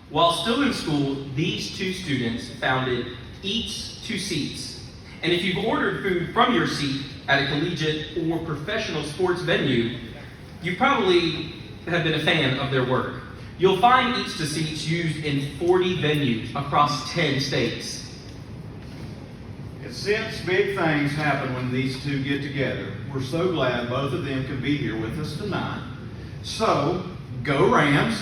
While still in school, these two students founded Eats to Seats. And if you've ordered food from your seat at a collegiate or professional sports venue, you probably have been a fan of their work. You'll find Eats to Seats used in 40 venues across 10 states. Since big things happen when these two get together, we're so glad both of them can be here with us tonight. So, go Rams,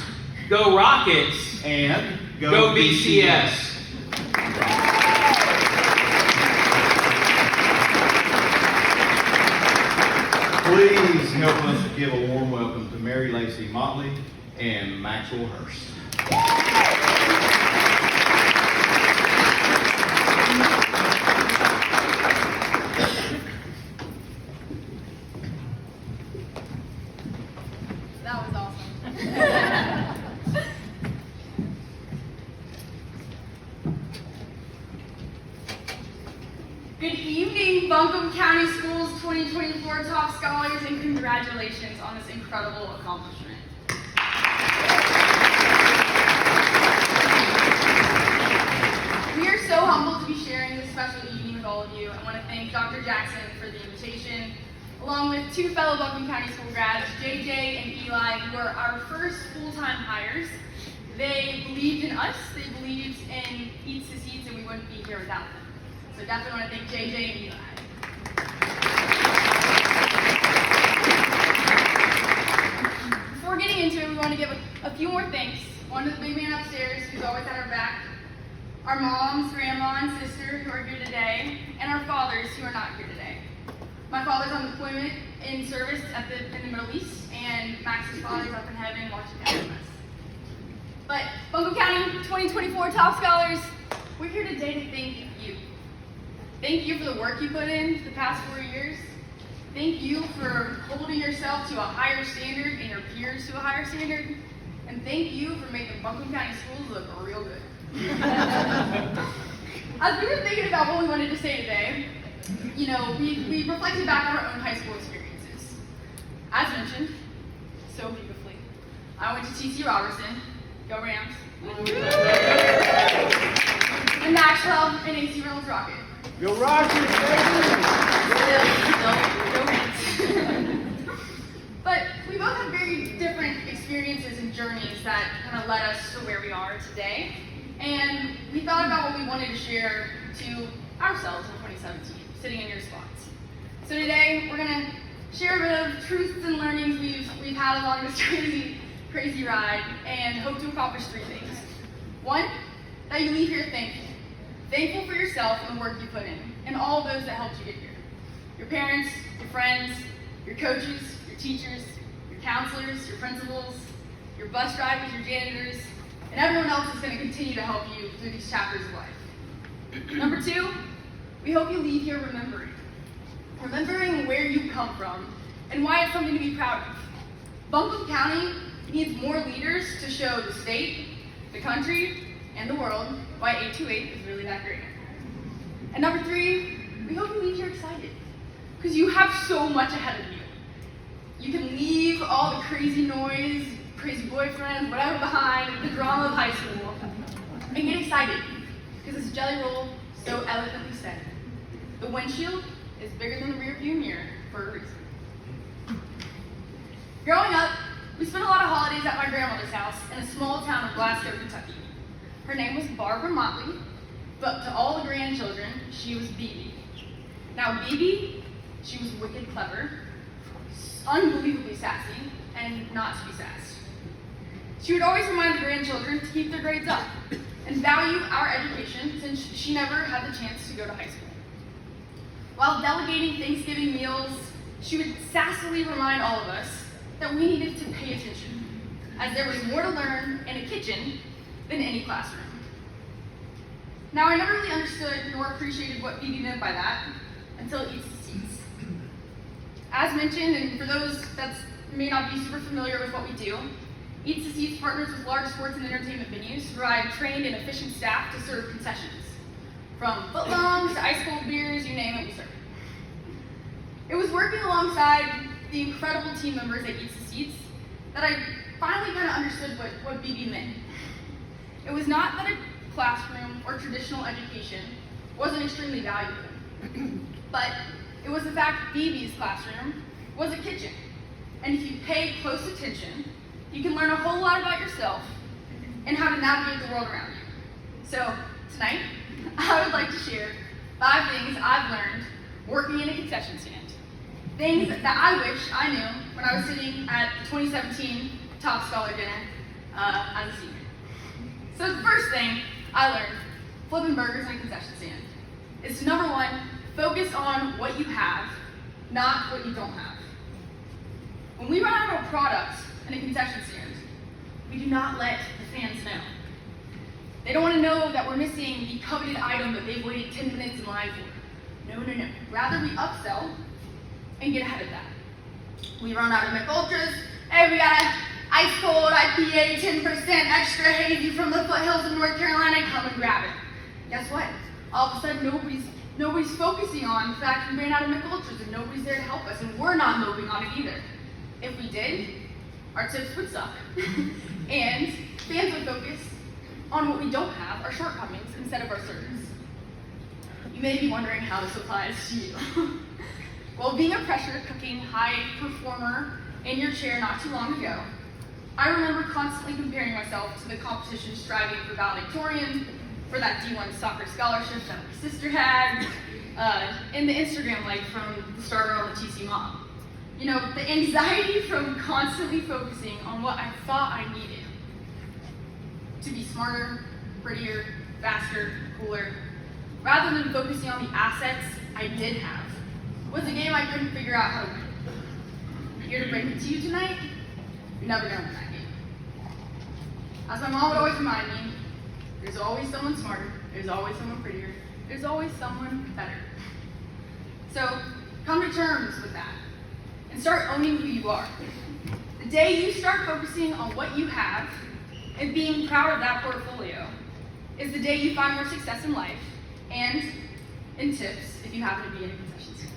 Go Rockets, and go BCS. Please help us give a warm welcome to Mary Laci Motley and Maxwell Hurst. That was awesome. Good evening, Buncombe County Schools 2024 Top Scholars, and congratulations on this incredible accomplishment. We are so humbled to be sharing this special evening with all of you. I want to thank Dr. Jackson for the invitation, along with two fellow Buncombe County School grads, JJ and Eli, who are our first full-time hires. They believed in us, they believed in Eats to Seats, and we wouldn't be here without them. So definitely want to thank JJ and Eli. Before getting into it, we want to give a few more thanks. One to the big man upstairs, who's always had our back, our moms, grandma, and sister, who are here today, and our fathers, who are not here today. My father's on deployment in service in the Middle East, and Max's father's up in heaven watching down on us. But Buncombe County 2024 Top Scholars, we're here today to thank you. Thank you for the work you put in the past 4 years. Thank you for holding yourself to a higher standard and your peers to a higher standard. And thank you for making Buncombe County schools look real good. As we were thinking about what we wanted to say today, we reflected back on our own high school experiences. As mentioned, so beautifully, I went to TC Roberson, go Rams, and Maxwell and AC Reynolds Rocket. Go Rockets, Still, go Rams. But we both have very different experiences and journeys that kind of led us to where we are today. And we thought about what we wanted to share to ourselves in 2017, sitting in your spots. So today, we're going to share a bit of truths and learnings we've had along this crazy ride, and hope to accomplish 3 things. 1, that you leave here thankful. Thankful for yourself and the work you put in, and all of those that helped you get here. Your parents, your friends, your coaches, your teachers, your counselors, your principals, your bus drivers, your janitors, and everyone else is going to continue to help you through these chapters of life. Number 2, we hope you leave here remembering where you come from and why it's something to be proud of. Buncombe County needs more leaders to show the state, the country, and the world why 828 is really that great. And number 3, we hope you leave here excited, because you have so much ahead of you. You can leave all the crazy noise, crazy boyfriends, whatever behind, the drama of high school, and get excited, because as Jelly Roll so eloquently said, the windshield is bigger than the rear view mirror for a reason. Growing up, we spent a lot of holidays at my grandmother's house in a small town of Glasgow, Kentucky. Her name was Barbara Motley, but to all the grandchildren, she was BB. Now BB, she was wicked clever, unbelievably sassy, and not to be sassed. She would always remind the grandchildren to keep their grades up and value our education, since she never had the chance to go to high school. While delegating Thanksgiving meals, she would sassily remind all of us that we needed to pay attention, as there was more to learn in a kitchen than any classroom. Now, I never really understood nor appreciated what BB meant by that until it Eats to Seats. As mentioned, and for those that may not be super familiar with what we do, Eats to Seats partners with large sports and entertainment venues to provide trained and efficient staff to serve concessions. From footlongs to ice cold beers, you name it, we serve it. It was working alongside the incredible team members at Eats to Seats that I finally kind of understood what BB meant. It was not that a classroom or traditional education wasn't extremely valuable, but it was the fact BB's classroom was a kitchen. And if you pay close attention, you can learn a whole lot about yourself and how to navigate the world around you. So tonight, I would like to share 5 things I've learned working in a concession stand. Things that I wish I knew when I was sitting at the 2017 Top Scholar Dinner as a senior. So the first thing I learned flipping burgers in a concession stand is to, number 1, focus on what you have, not what you don't have. When we run out of a product in a concession stand, we do not let the fans know. They don't want to know that we're missing the coveted item that they've waited 10 minutes in line for. No, no, no. Rather, we upsell and get ahead of that. We run out of Mick Ultras. Hey, we got an ice cold IPA, 10% extra hazy from the foothills of North Carolina. Come and grab it. Guess what? All of a sudden, nobody's focusing on the fact we ran out of Mick Ultras and nobody's there to help us, and we're not moving on it either. If we did, our tips would suck, and fans would focus on what we don't have, our shortcomings, instead of our service. You may be wondering how this applies to you. Well, being a pressure cooking high performer in your chair not too long ago, I remember constantly comparing myself to the competition striving for valedictorian, for that D1 soccer scholarship that my sister had, in the Instagram life from the starter on the TC Mom. You know, the anxiety from constantly focusing on what I thought I needed to be smarter, prettier, faster, cooler, rather than focusing on the assets I did have, was a game I couldn't figure out how to win. Here to break it to you tonight, you're never gonna win that game. As my mom would always remind me, there's always someone smarter, there's always someone prettier, there's always someone better. So come to terms with that and start owning who you are. The day you start focusing on what you have and being proud of that portfolio is the day you find more success in life and in tips if you happen to be in a concession stand.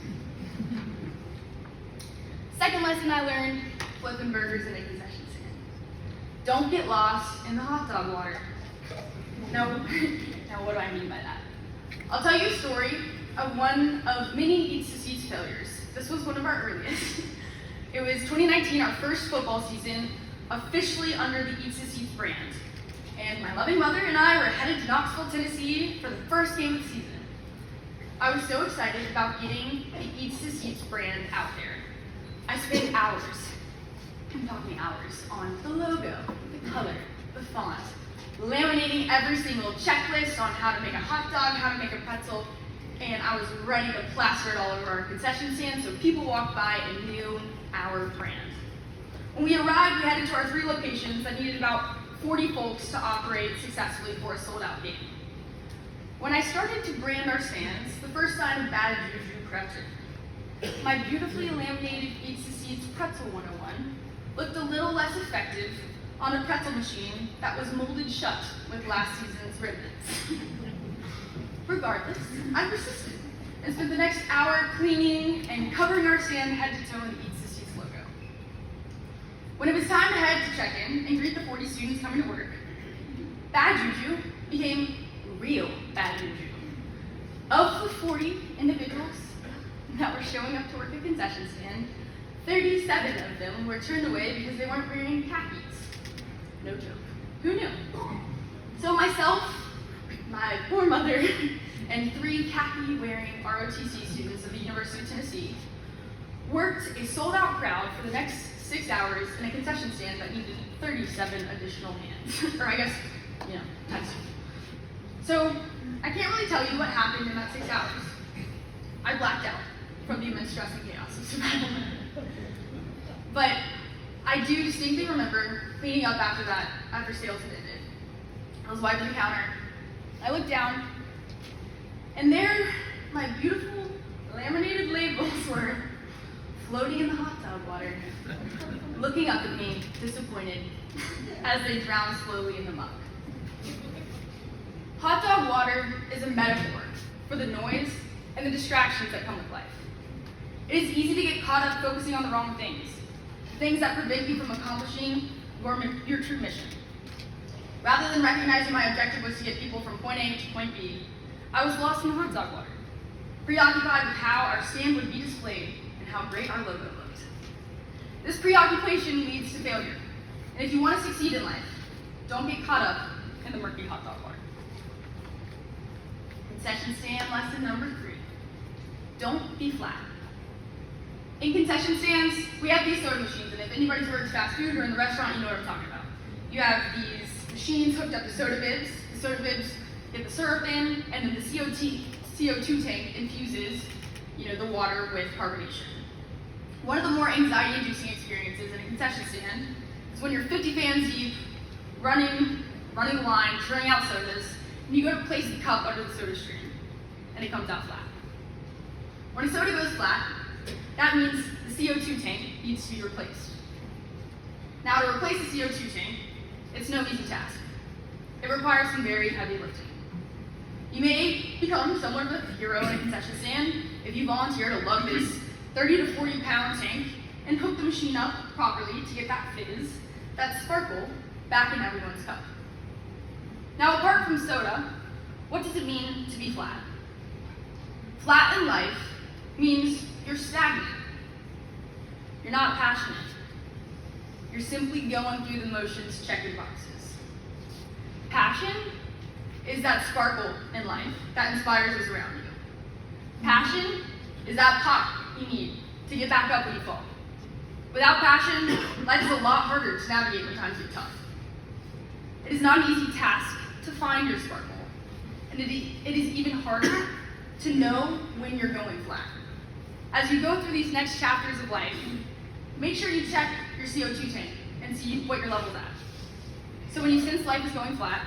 Second lesson I learned flipping burgers in a concession stand. Don't get lost in the hot dog water. No, now what do I mean by that? I'll tell you a story of one of many Eats to Seats failures. This was one of our earliest. It was 2019, our first football season, officially under the Eats to Seats brand. And my loving mother and I were headed to Knoxville, Tennessee for the first game of the season. I was so excited about getting the Eats to Seats brand out there. I spent hours, I'm talking hours, on the logo, the color, the font, laminating every single checklist on how to make a hot dog, how to make a pretzel, and I was ready to plaster it all over our concession stand so people walked by and knew our brand. When we arrived, we headed to our 3 locations that needed about 40 folks to operate successfully for a sold-out game. When I started to brand our stands, the first sign of bad juju crept in. My beautifully laminated Eats to Seats Pretzel 101 looked a little less effective on a pretzel machine that was molded shut with last season's ribbons. Regardless, I persisted and spent the next hour cleaning and covering our stand head to toe in the Eats to Seats logo. When it was time to head to check-in and greet the 40 students coming to work, bad juju became real bad juju. Of the 40 individuals that were showing up to work at concession stand, 37 of them were turned away because they weren't wearing khakis. No joke. Who knew? So myself, my poor mother, and 3 khaki-wearing ROTC students of the University of Tennessee worked a sold-out crowd for the next 6 hours in a concession stand that needed 37 additional hands. Or I guess, times 2. So I can't really tell you what happened in that 6 hours. I blacked out from the immense stress and chaos of survival. But I do distinctly remember cleaning up after that, after sales had ended. I was wiping the counter. I looked down, and there my beautiful laminated labels were floating in the hot dog water, looking up at me, disappointed, as they drowned slowly in the muck. Hot dog water is a metaphor for the noise and the distractions that come with life. It is easy to get caught up focusing on the wrong things that prevent you from accomplishing your true mission. Rather than recognizing my objective was to get people from point A to point B, I was lost in the hot dog water, preoccupied with how our stand would be displayed and how great our logo looked. This preoccupation leads to failure, and if you want to succeed in life, don't get caught up in the murky hot dog water. Concession stand lesson number 3. Don't be flat. In concession stands, we have these soda machines, and if anybody's worked fast food or in the restaurant, you know what I'm talking about. You have these machines hooked up to soda bibs. The soda bibs get the syrup in, and then the CO2 tank infuses, the water with carbonation. One of the more anxiety-inducing experiences in a concession stand is when you're 50 fans deep, running the line, churning out sodas, and you go to place the cup under the soda stream, and it comes out flat. When a soda goes flat, that means the CO2 tank needs to be replaced. Now, to replace the CO2 tank, it's no easy task. It requires some very heavy lifting. You may become somewhat of a hero in a concession stand if you volunteer to lug this 30 to 40 pound tank and hook the machine up properly to get that fizz, that sparkle, back in everyone's cup. Now, apart from soda, what does it mean to be flat? Flat in life means you're stagnant. You're not passionate. You're simply going through the motions, checking boxes. Passion is that sparkle in life that inspires us around you. Passion is that pop you need to get back up when you fall. Without passion, life is a lot harder to navigate when times get tough. It is not an easy task to find your sparkle, and it is even harder to know when you're going flat. As you go through these next chapters of life, make sure you check your CO2 tank and see what your level's at. So when you sense life is going flat,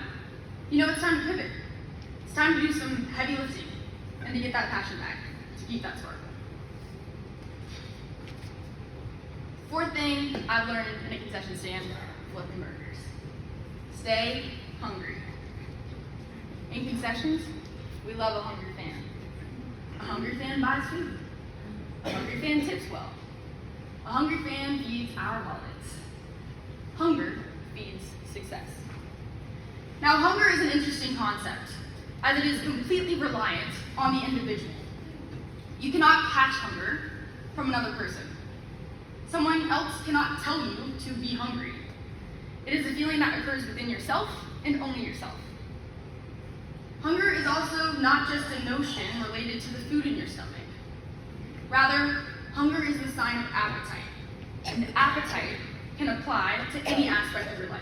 you know it's time to pivot. It's time to do some heavy lifting and to get that passion back, to keep that sparkle. Fourth thing I've learned in a concession stand, flipping burgers. Stay hungry. In concessions, we love a hungry fan. A hungry fan buys food. A hungry fan tips well. A hungry fan feeds our wallets. Hunger feeds success. Now, hunger is an interesting concept, as it is completely reliant on the individual. You cannot catch hunger from another person. Someone else cannot tell you to be hungry. It is a feeling that occurs within yourself and only yourself. Hunger is also not just a notion related to the food in your stomach. Rather, hunger is the sign of appetite, and appetite can apply to any aspect of your life.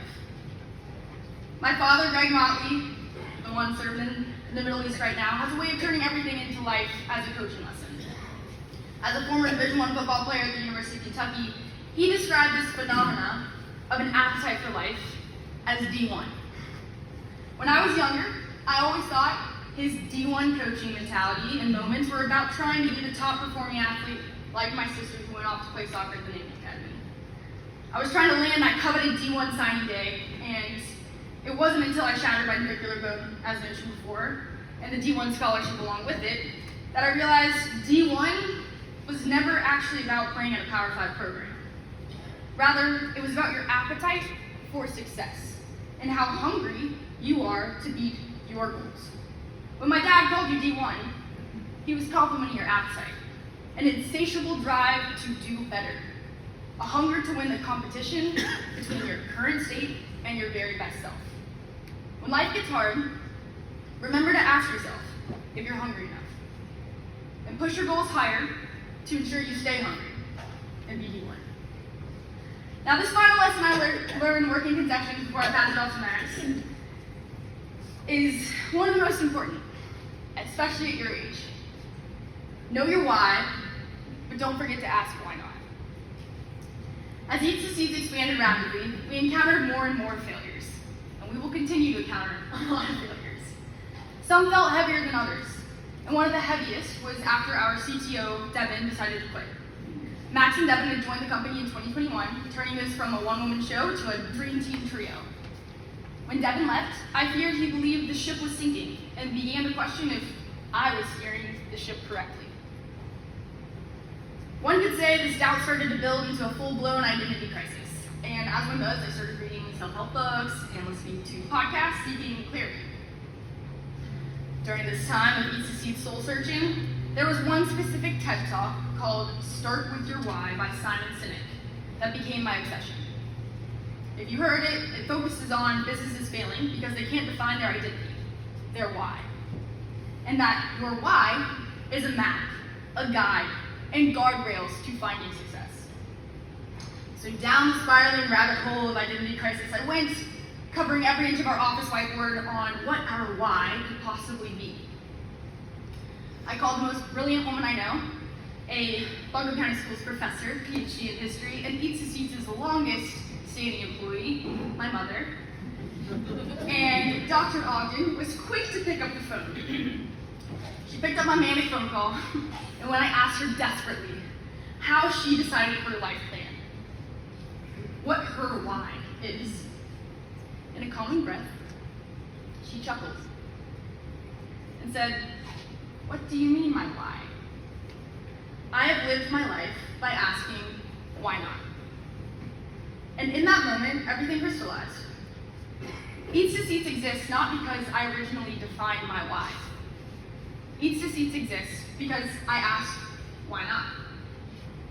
My father, Greg Motley, the one serving in the Middle East right now, has a way of turning everything into life as a coaching lesson. As a former Division I football player at the University of Kentucky, he described this phenomena of an appetite for life as D1. When I was younger, I always thought his D1 coaching mentality and moments were about trying to be the top performing athlete like my sisters who went off to play soccer at the Navy Academy. I was trying to land that coveted D1 signing day, and it wasn't until I shattered my nuclear bone, as mentioned before, and the D1 scholarship along with it, that I realized D1 was never actually about playing at a Power 5 program. Rather, it was about your appetite for success and how hungry you are to beat your goals. When my dad called you D1, he was complimenting your appetite, an insatiable drive to do better, a hunger to win the competition between your current state and your very best self. When life gets hard, remember to ask yourself if you're hungry enough, and push your goals higher to ensure you stay hungry and be D1. Now, this final lesson I learned working concessions before I pass it off to Max is one of the most important, especially at your age. Know your why, but don't forget to ask why not. As each of the seeds expanded rapidly, we encountered more and more failures, and we will continue to encounter a lot of failures. Some felt heavier than others, and one of the heaviest was after our CTO, Devin, decided to quit. Max and Devin had joined the company in 2021, turning this from a one-woman show to a dream team trio. When Devin left, I feared he believed the ship was sinking and began to question if I was steering the ship correctly. One could say this doubt started to build into a full-blown identity crisis. and as one does, I started reading self-help books and listening to podcasts seeking clarity. During this time of Eats to Seed soul searching, there was one specific TED Talk called Start With Your Why by Simon Sinek that became my obsession. If you heard it, it focuses on businesses failing because they can't define their identity, their why. And that your why is a map, a guide, and guardrails to finding success. So down the spiraling rabbit hole of identity crisis I went, covering every inch of our office whiteboard on what our why could possibly be. I called the most brilliant woman I know, a Buncombe County Schools professor, PhD in history, and Eats to Seeds' longest standing employee, my mother. And Dr. Ogden was quick to pick up the phone. She picked up my manic phone call, and when I asked her desperately how she decided her life plan, what her why is, in a calming breath, she chuckled and said, "What do you mean, my why? I have lived my life by asking, why not?" And in that moment, everything crystallized. Eats to Seeds exists not because I originally defined my why. Eats to Seeds exists because I asked, why not?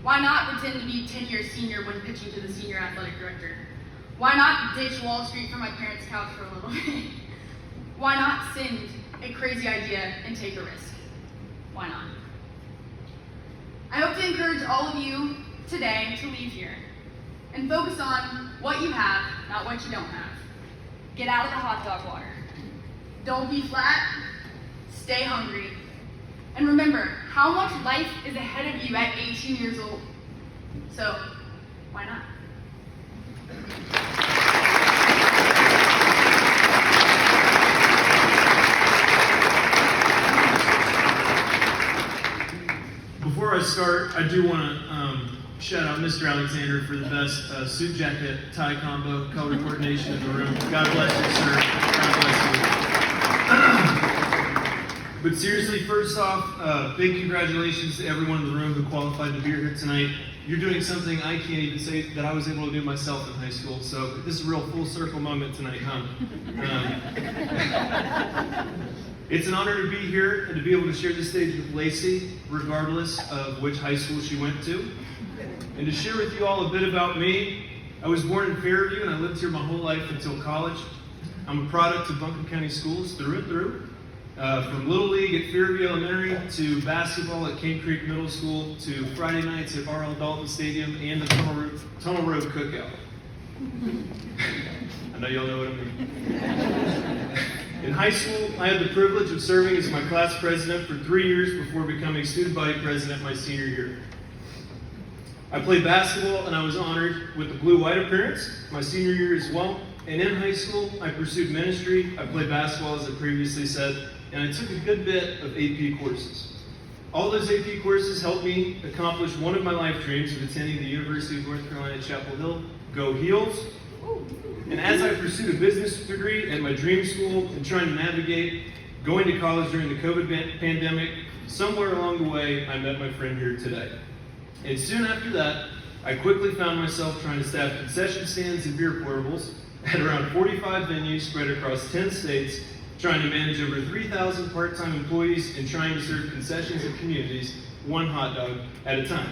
Why not pretend to be 10 years senior when pitching to the senior athletic director? Why not ditch Wall Street from my parents' couch for a little bit? Why not send a crazy idea and take a risk? Why not? I hope to encourage all of you today to leave here and focus on what you have, not what you don't have. Get out of the hot dog water. Don't be flat. Stay hungry. And remember how much life is ahead of you at 18 years old. So, why not? Before I start, I do want to shout out Mr. Alexander for the best suit jacket tie combo color coordination in the room. God bless you, sir. God bless you. But seriously, first off, big congratulations to everyone in the room who qualified to be here tonight. You're doing something I can't even say that I was able to do myself in high school, so this is a real full circle moment tonight, huh? It's an honor to be here and to be able to share the stage with Laci, regardless of which high school she went to. And to share with you all a bit about me, I was born in Fairview and I lived here my whole life until college. I'm a product of Buncombe County Schools through and through. From Little League at Fairview Elementary to basketball at Cane Creek Middle School to Friday nights at R.L. Dalton Stadium and the Tunnel Road Cookout. I know y'all know what I mean. In high school, I had the privilege of serving as my class president for 3 years before becoming student body president my senior year. I played basketball and I was honored with the blue-white appearance my senior year as well. And in high school, I pursued ministry. I played basketball, as I previously said, and I took a good bit of AP courses. All those AP courses helped me accomplish one of my life dreams of attending the University of North Carolina at Chapel Hill. Go Heels! And as I pursued a business degree at my dream school and trying to navigate going to college during the COVID pandemic, somewhere along the way, I met my friend here today. And soon after that, I quickly found myself trying to staff concession stands and beer portables at around 45 venues spread across 10 states, trying to manage over 3,000 part-time employees and trying to serve concessions and communities, one hot dog at a time.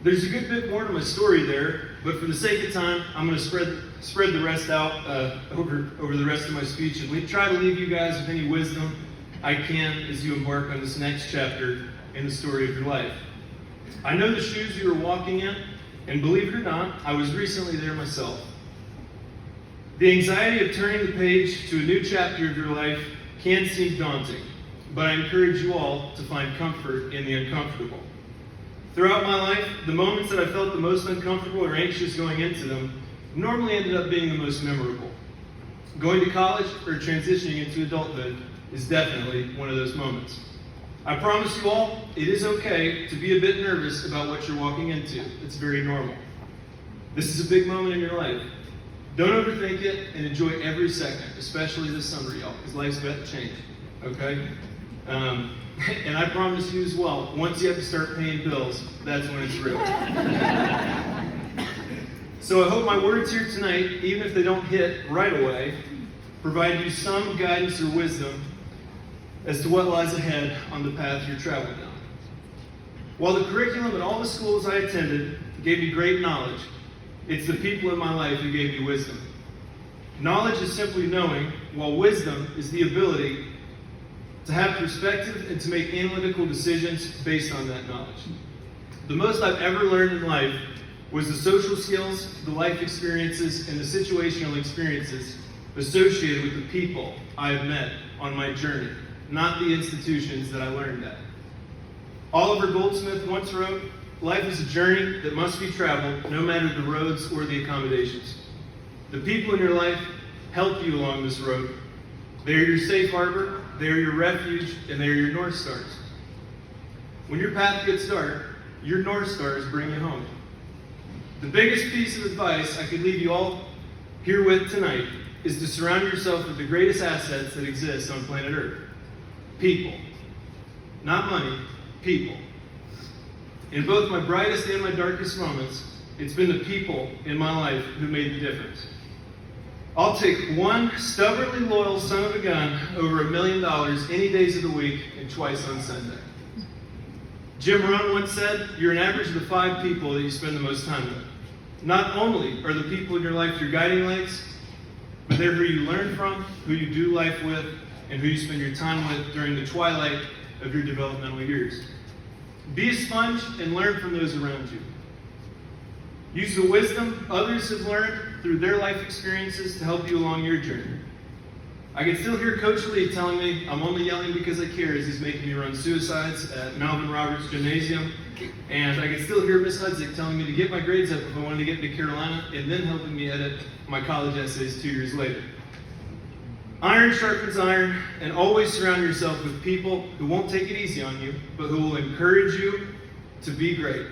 There's a good bit more to my story there, but for the sake of time, I'm going to spread the rest out over the rest of my speech and try to leave you guys with any wisdom I can as you embark on this next chapter in the story of your life. I know the shoes you are walking in, and believe it or not, I was recently there myself. The anxiety of turning the page to a new chapter of your life can seem daunting, but I encourage you all to find comfort in the uncomfortable. Throughout my life, the moments that I felt the most uncomfortable or anxious going into them normally ended up being the most memorable. Going to college or transitioning into adulthood is definitely one of those moments. I promise you all, it is okay to be a bit nervous about what you're walking into. It's very normal. This is a big moment in your life. Don't overthink it and enjoy every second, especially this summer, y'all, because life's about to change, okay? And I promise you as well, once you have to start paying bills, that's when it's real. So I hope my words here tonight, even if they don't hit right away, provide you some guidance or wisdom as to what lies ahead on the path you're traveling down. While the curriculum at all the schools I attended gave me great knowledge, it's the people in my life who gave me wisdom. Knowledge is simply knowing, while wisdom is the ability to have perspective and to make analytical decisions based on that knowledge. The most I've ever learned in life was the social skills, the life experiences, and the situational experiences associated with the people I have met on my journey, not the institutions that I learned at. Oliver Goldsmith once wrote, "Life is a journey that must be traveled, no matter the roads or the accommodations." The people in your life help you along this road. They are your safe harbor, they are your refuge, and they are your North Stars. When your path gets dark, your North Stars bring you home. The biggest piece of advice I could leave you all here with tonight is to surround yourself with the greatest assets that exist on planet Earth. People. Not money, people. In both my brightest and my darkest moments, it's been the people in my life who made the difference. I'll take one stubbornly loyal son of a gun over $1 million any days of the week and twice on Sunday. Jim Rohn once said, "You're an average of the 5 people that you spend the most time with." Not only are the people in your life your guiding lights, but they're who you learn from, who you do life with, and who you spend your time with during the twilight of your developmental years. Be a sponge and learn from those around you. Use the wisdom others have learned through their life experiences to help you along your journey. I can still hear Coach Lee telling me I'm only yelling because I care as he's making me run suicides at Malvin Roberts Gymnasium. And I can still hear Miss Hudzik telling me to get my grades up if I wanted to get into Carolina, and then helping me edit my college essays 2 years later. Iron sharpens iron, and always surround yourself with people who won't take it easy on you, but who will encourage you to be great.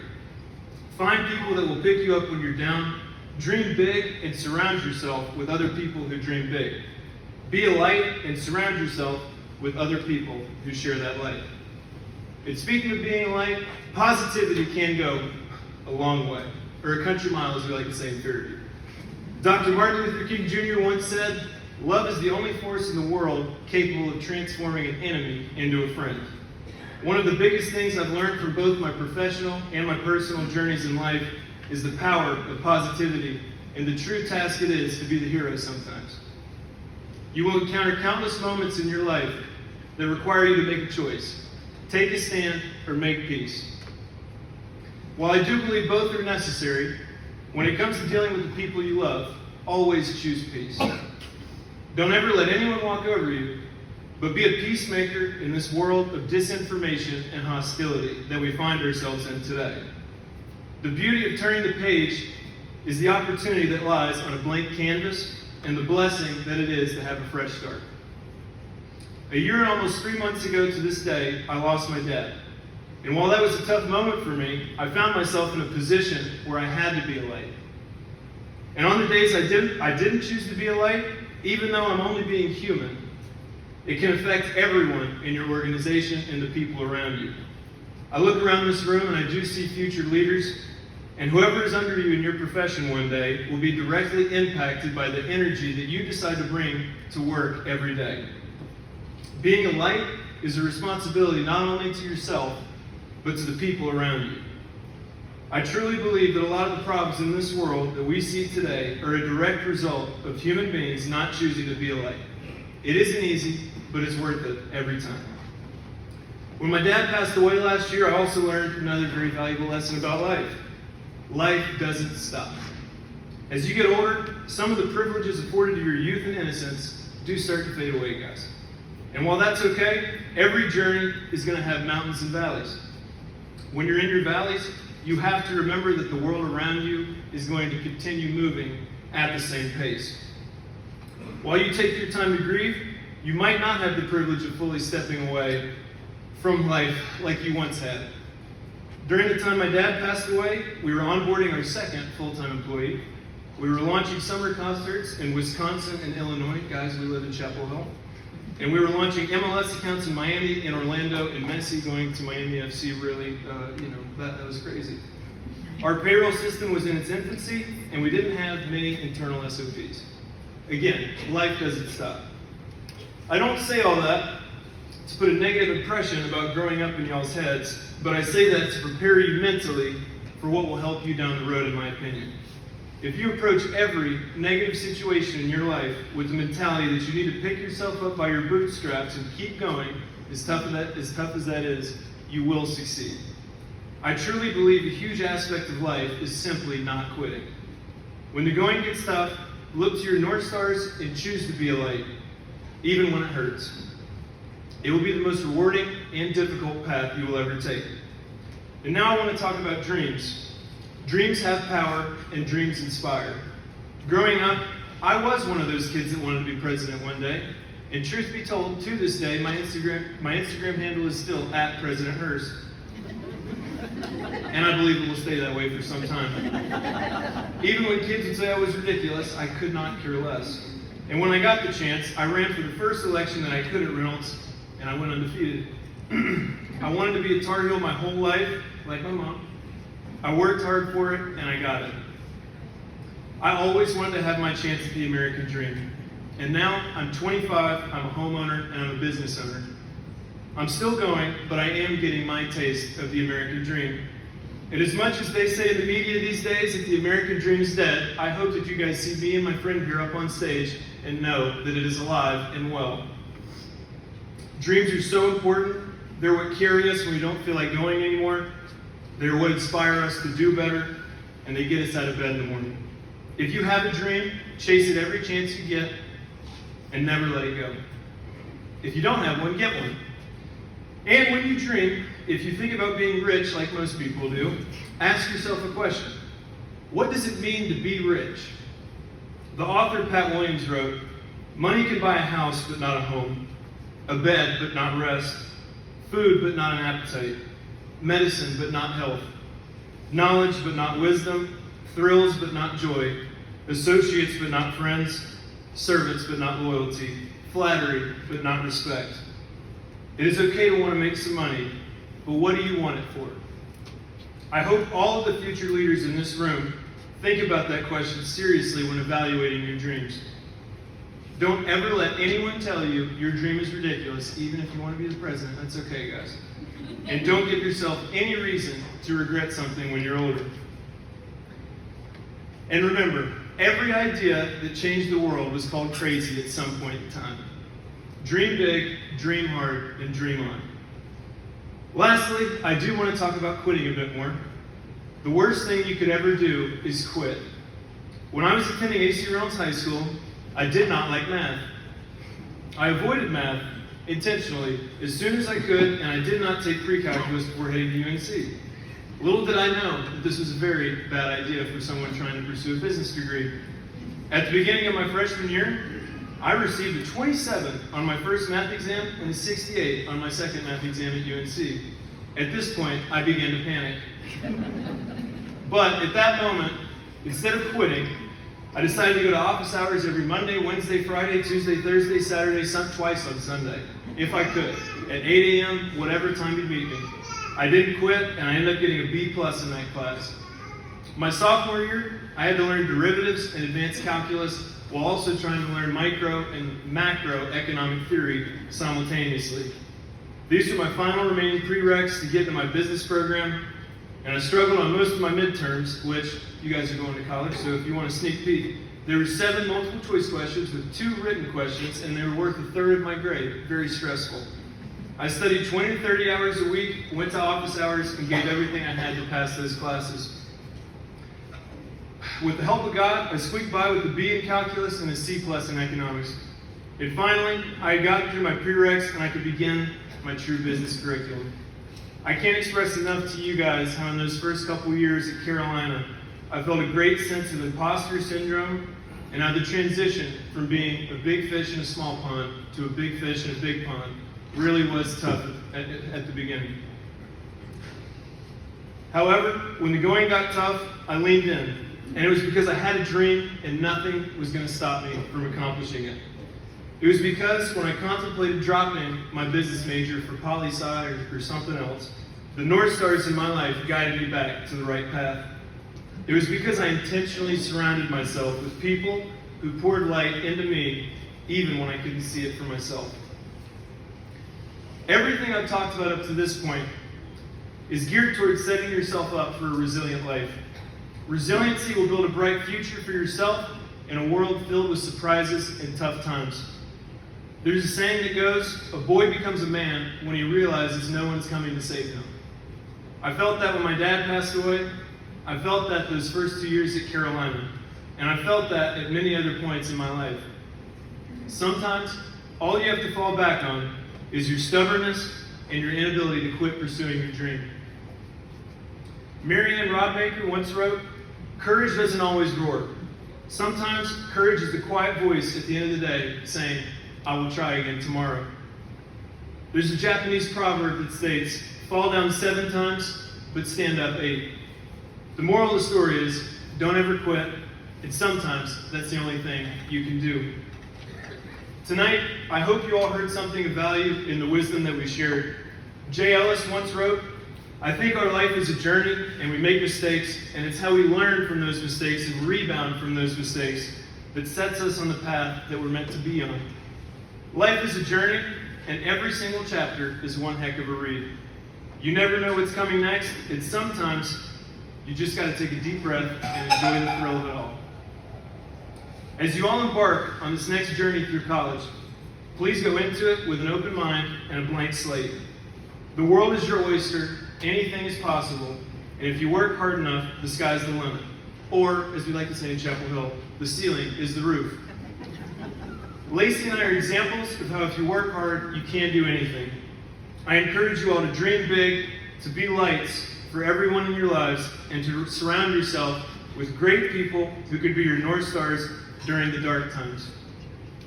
Find people that will pick you up when you're down. Dream big and surround yourself with other people who dream big. Be a light and surround yourself with other people who share that light. And speaking of being a light, positivity can go a long way, or a country mile, as we like to say in Fairview. Dr. Martin Luther King Jr. once said, "Love is the only force in the world capable of transforming an enemy into a friend." One of the biggest things I've learned from both my professional and my personal journeys in life is the power of positivity and the true task it is to be the hero sometimes. You will encounter countless moments in your life that require you to make a choice. Take a stand or make peace. While I do believe both are necessary, when it comes to dealing with the people you love, always choose peace. Don't ever let anyone walk over you, but be a peacemaker in this world of disinformation and hostility that we find ourselves in today. The beauty of turning the page is the opportunity that lies on a blank canvas and the blessing that it is to have a fresh start. A year and almost 3 months ago to this day, I lost my dad. And while that was a tough moment for me, I found myself in a position where I had to be a light. And on the days I didn't choose to be a light, even though I'm only being human, it can affect everyone in your organization and the people around you. I look around this room and I do see future leaders, and whoever is under you in your profession one day will be directly impacted by the energy that you decide to bring to work every day. Being a light is a responsibility not only to yourself, but to the people around you. I truly believe that a lot of the problems in this world that we see today are a direct result of human beings not choosing to be a light. It isn't easy, but it's worth it every time. When my dad passed away last year, I also learned another very valuable lesson about life. Life doesn't stop. As you get older, some of the privileges afforded to your youth and innocence do start to fade away, guys. And while that's okay, every journey is going to have mountains and valleys. When you're in your valleys, you have to remember that the world around you is going to continue moving at the same pace. While you take your time to grieve, you might not have the privilege of fully stepping away from life like you once had. During the time my dad passed away, we were onboarding our second full-time employee. We were launching summer concerts in Wisconsin and Illinois. Guys, we live in Chapel Hill. And we were launching MLS accounts in Miami, in Orlando, and Messi going to Miami FC. Really, that was crazy. Our payroll system was in its infancy, and we didn't have many internal SOPs. Again, life doesn't stop. I don't say all that to put a negative impression about growing up in y'all's heads, but I say that to prepare you mentally for what will help you down the road, in my opinion. If you approach every negative situation in your life with the mentality that you need to pick yourself up by your bootstraps and keep going, as tough as that is, you will succeed. I truly believe a huge aspect of life is simply not quitting. When the going gets tough, look to your North Stars and choose to be a light, even when it hurts. It will be the most rewarding and difficult path you will ever take. And now I want to talk about dreams. Dreams have power, and dreams inspire. Growing up, I was one of those kids that wanted to be president one day. And truth be told, to this day, my Instagram handle is still @President Hurst. And I believe it will stay that way for some time. Even when kids would say I was ridiculous, I could not care less. And when I got the chance, I ran for the first election that I could at Reynolds, and I went undefeated. I wanted to be a Tar Heel my whole life, like my mom. I worked hard for it, and I got it. I always wanted to have my chance at the American dream. And now I'm 25, I'm a homeowner, and I'm a business owner. I'm still going, but I am getting my taste of the American dream. And as much as they say in the media these days that the American dream is dead, I hope that you guys see me and my friend here up on stage and know that it is alive and well. Dreams are so important. They're what carry us when we don't feel like going anymore. They're what inspire us to do better, and they get us out of bed in the morning. If you have a dream, chase it every chance you get, and never let it go. If you don't have one, get one. And when you dream, if you think about being rich like most people do, ask yourself a question. What does it mean to be rich? The author Pat Williams wrote, "Money can buy a house but not a home, a bed but not rest, food but not an appetite, medicine but not health, knowledge but not wisdom, thrills but not joy, associates but not friends, servants but not loyalty, flattery but not respect." It is okay to want to make some money, but what do you want it for? I hope all of the future leaders in this room think about that question seriously when evaluating your dreams. Don't ever let anyone tell you your dream is ridiculous, even if you want to be the president. That's okay, guys. And don't give yourself any reason to regret something when you're older. And remember, every idea that changed the world was called crazy at some point in time. Dream big, dream hard, and dream on. Lastly, I do want to talk about quitting a bit more. The worst thing you could ever do is quit. When I was attending AC Reynolds High School, I did not like math. I avoided math intentionally as soon as I could, and I did not take pre-calculus before heading to UNC. Little did I know that this was a very bad idea for someone trying to pursue a business degree. At the beginning of my freshman year, I received a 27 on my first math exam and a 68 on my second math exam at UNC. At this point, I began to panic. But at that moment, instead of quitting, I decided to go to office hours every Monday, Wednesday, Friday, Tuesday, Thursday, Saturday, twice on Sunday, if I could, at 8 a.m., whatever time you'd meet me. I didn't quit, and I ended up getting a B+ in that class. My sophomore year, I had to learn derivatives and advanced calculus while also trying to learn micro and macro economic theory simultaneously. These were my final remaining prereqs to get into my business program, and I struggled on most of my midterms, which you guys are going to college, so if you want a sneak peek, there were 7 multiple choice questions with 2 written questions, and they were worth 1/3 of my grade. Very stressful. I studied 20 to 30 hours a week, went to office hours, and gave everything I had to pass those classes. With the help of God, I squeaked by with a B in calculus and a C+ in economics. And finally, I had gotten through my prereqs and I could begin my true business curriculum. I can't express enough to you guys how in those first couple years at Carolina, I felt a great sense of imposter syndrome, and how the transition from being a big fish in a small pond to a big fish in a big pond really was tough at the beginning. However, when the going got tough, I leaned in. And it was because I had a dream and nothing was going to stop me from accomplishing it. It was because when I contemplated dropping my business major for poli-sci or something else, the North Stars in my life guided me back to the right path. It was because I intentionally surrounded myself with people who poured light into me even when I couldn't see it for myself. Everything I've talked about up to this point is geared towards setting yourself up for a resilient life. Resiliency will build a bright future for yourself in a world filled with surprises and tough times. There's a saying that goes, a boy becomes a man when he realizes no one's coming to save him. I felt that when my dad passed away. I felt that those first 2 years at Carolina. And I felt that at many other points in my life. Sometimes, all you have to fall back on is your stubbornness and your inability to quit pursuing your dream. Mary Laci once wrote, "Courage doesn't always roar. Sometimes courage is the quiet voice at the end of the day saying, I will try again tomorrow." There's a Japanese proverb that states, "Fall down 7 times, but stand up 8. The moral of the story is, don't ever quit, and sometimes that's the only thing you can do. Tonight, I hope you all heard something of value in the wisdom that we shared. Jay Ellis once wrote, "I think our life is a journey, and we make mistakes, and it's how we learn from those mistakes and rebound from those mistakes that sets us on the path that we're meant to be on." Life is a journey, and every single chapter is one heck of a read. You never know what's coming next, and sometimes you just got to take a deep breath and enjoy the thrill of it all. As you all embark on this next journey through college, please go into it with an open mind and a blank slate. The world is your oyster, anything is possible, and if you work hard enough, the sky's the limit. Or, as we like to say in Chapel Hill, the ceiling is the roof. Laci and I are examples of how if you work hard, you can do anything. I encourage you all to dream big, to be lights for everyone in your lives, and to surround yourself with great people who could be your North Stars during the dark times.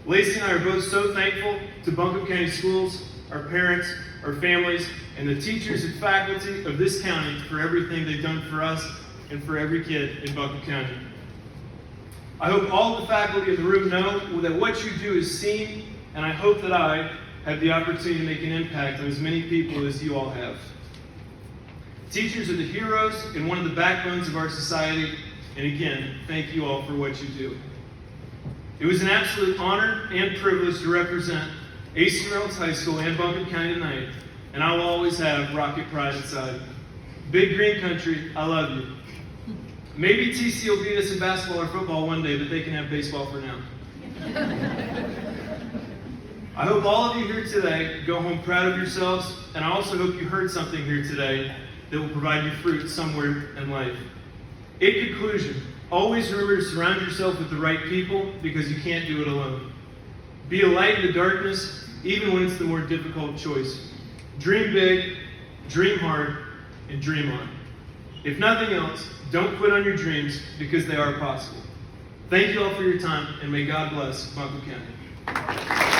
Laci and I are both so thankful to Buncombe County Schools, our parents, our families, and the teachers and faculty of this county for everything they've done for us and for every kid in Buncombe County. I hope all the faculty in the room know that what you do is seen, and I hope that I have the opportunity to make an impact on as many people as you all have. Teachers are the heroes and one of the backbones of our society, and again, thank you all for what you do. It was an absolute honor and privilege to represent AC Reynolds High School and Buncombe County tonight, and I will always have Rocket pride inside. Big Green Country, I love you. Maybe TC will beat us in basketball or football one day, but they can have baseball for now. I hope all of you here today go home proud of yourselves, and I also hope you heard something here today that will provide you fruit somewhere in life. In conclusion, always remember to surround yourself with the right people because you can't do it alone. Be a light in the darkness, even when it's the more difficult choice. Dream big, dream hard, and dream on. If nothing else, don't quit on your dreams because they are possible. Thank you all for your time, and may God bless Buncombe County.